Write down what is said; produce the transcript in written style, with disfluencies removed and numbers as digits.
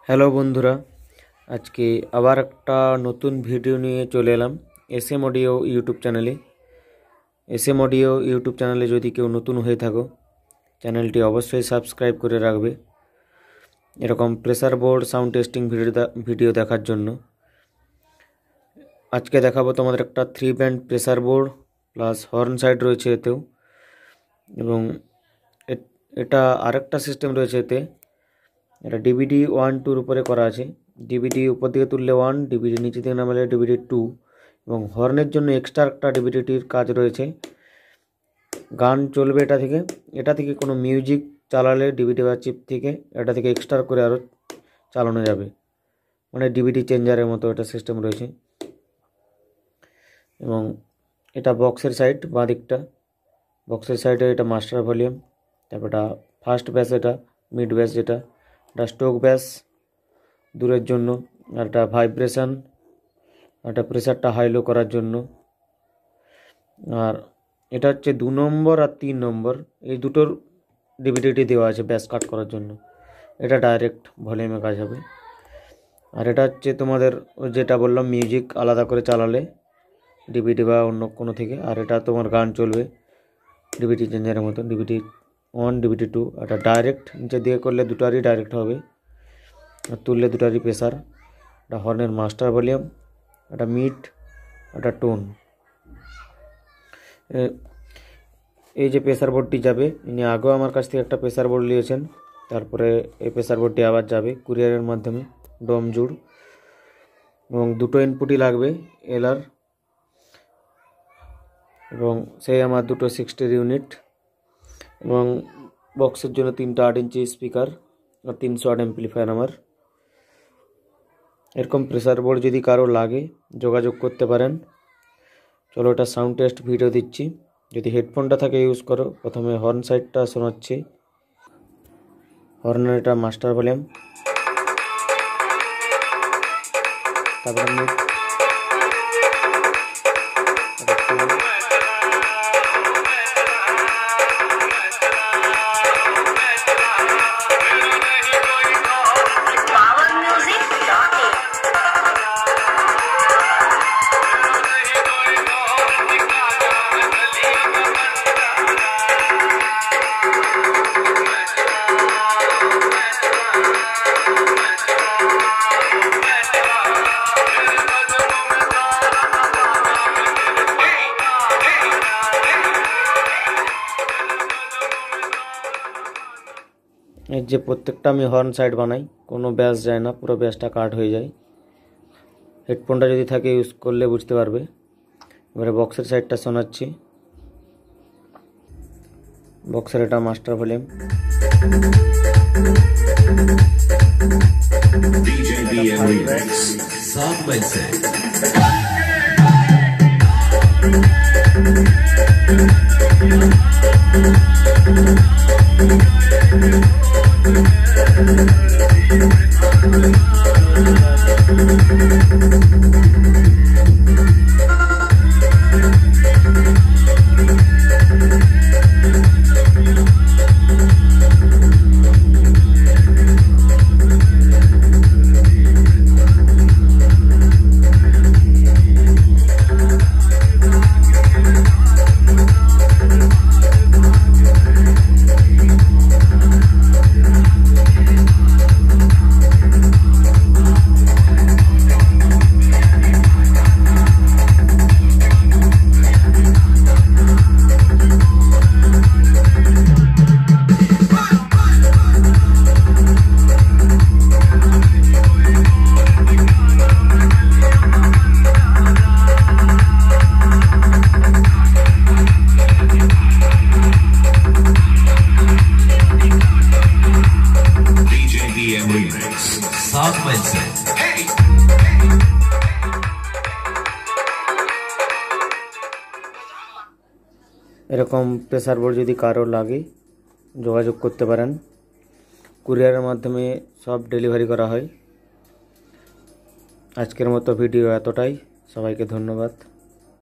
Hello বন্ধুরা, আজকে আবার একটা নতুন ভিডিও নিয়ে চলে এলাম এসএম অডিও ইউটিউব চ্যানেলে। এসএম অডিও ইউটিউব চ্যানেলে যদি কেউ নতুন হয়ে থাকো, চ্যানেলটি অবশ্যই সাবস্ক্রাইব করে রাখবে এরকম pressure board sound testing video দেখার জন্য। আজকে দেখাবো তোমাদের একটা 3 band pressure board plus horn side রয়েছে এতেও, এবং এটা আরেকটা সিস্টেম রয়েছে এতে। এটা ডিভিডি 1-2 উপরে করা আছে। ডিভিডি উপর দিকে তুললে 1, ডিভিডি নিচে দিকে নামালে ডিভিডি 2, এবং হর্নের জন্য এক্সট্রা একটা ডিভিডিটির কাজ রয়েছে। গান চলবে এটা থেকে কোনো মিউজিক চালালে ডিভিডি বা চিপ থেকে এটা থেকে এক্সট্রা করে আরও চালানো যাবে, মানে ডিভিডি চেঞ্জারের মতো এটা সিস্টেম রয়েছে। এবং এটা বক্সের সাইড, বাঁ দিকটা বক্সের সাইডে এটা মাস্টার ভলিউম, তারপর এটা ফার্স্ট ব্যাস, এটা মিড ব্যাস, এটা স্ট্রোক ব্যাস দূরের জন্য, আর এটা ভাইব্রেশন, এটা প্রেসারটা হাই লো করার জন্য। আর এটা হচ্ছে 2 নম্বর আর 3 নম্বর, এই দুটোর ডিভিডিটি দেওয়া আছে ব্যাস কাট করার জন্য। এটা ডাইরেক্ট ভলিউমে কাজ হবে। আর এটা হচ্ছে তোমাদের যেটা বললাম মিউজিক আলাদা করে চালালে ডিভিডি বা অন্য কোনো থেকে, আর এটা তোমার গান চলবে ডিভিডি চেঞ্জারের মতো, ডিভিডি 1, ডিভিডি 2। এটা ডাইরেক্ট নিচে দিয়ে করলে দুটারই ডাইরেক্ট হবে, আর তুললে দুটারই প্রেসার। এটা হর্নের মাস্টার ভলিউম, এটা মিড, এটা টোন। এই যে প্রেসার বোর্ডটি যাবে, ইনি আগেও আমার কাছ থেকে একটা প্রেসার বোর্ড নিয়েছেন, তারপরে এই প্রেসার বোর্ডটি আবার যাবে কুরিয়ারের মাধ্যমে ডোম জুড়, এবং দুটো ইনপুটই লাগবে এলআর, এবং সেই আমার দুটো 60 ইউনিট, এবং বক্সের জন্য 3টা 8 ইঞ্চি স্পিকার আর 300 ওয়াট অ্যাম্পলিফায়ার আমার। এরকম প্রেসার বোর্ড যদি কারো লাগে যোগাযোগ করতে পারেন। চলো এটা সাউন্ড টেস্ট ভিডিও দিচ্ছি। যদি হেডফোনটা থাকে ইউজ করো। প্রথমে হর্ন সাইডটা শোনাচ্ছি, হর্নের এটা মাস্টার ভলিউম, তারপরে মিড, এর যে প্রত্যেকটা আমি হর্ন সাইড বানাই, কোনো ব্যাস যায় না, পুরো ব্যাসটা কাট হয়ে যায়। হেডফোনটা যদি থাকে ইউজ করলে বুঝতে পারবে। এবারে বক্সের সাইডটা শোনাচ্ছি, বক্সের এটা মাস্টার ভলিউম, এরকম প্রেসার বোর্ড যদি কারো লাগে যোগাযোগ করতে পারেন। কুরিয়ারের মাধ্যমে সব ডেলিভারি করা হয়। আজকের মতো ভিডিও এতটাই, সবাইকে ধন্যবাদ।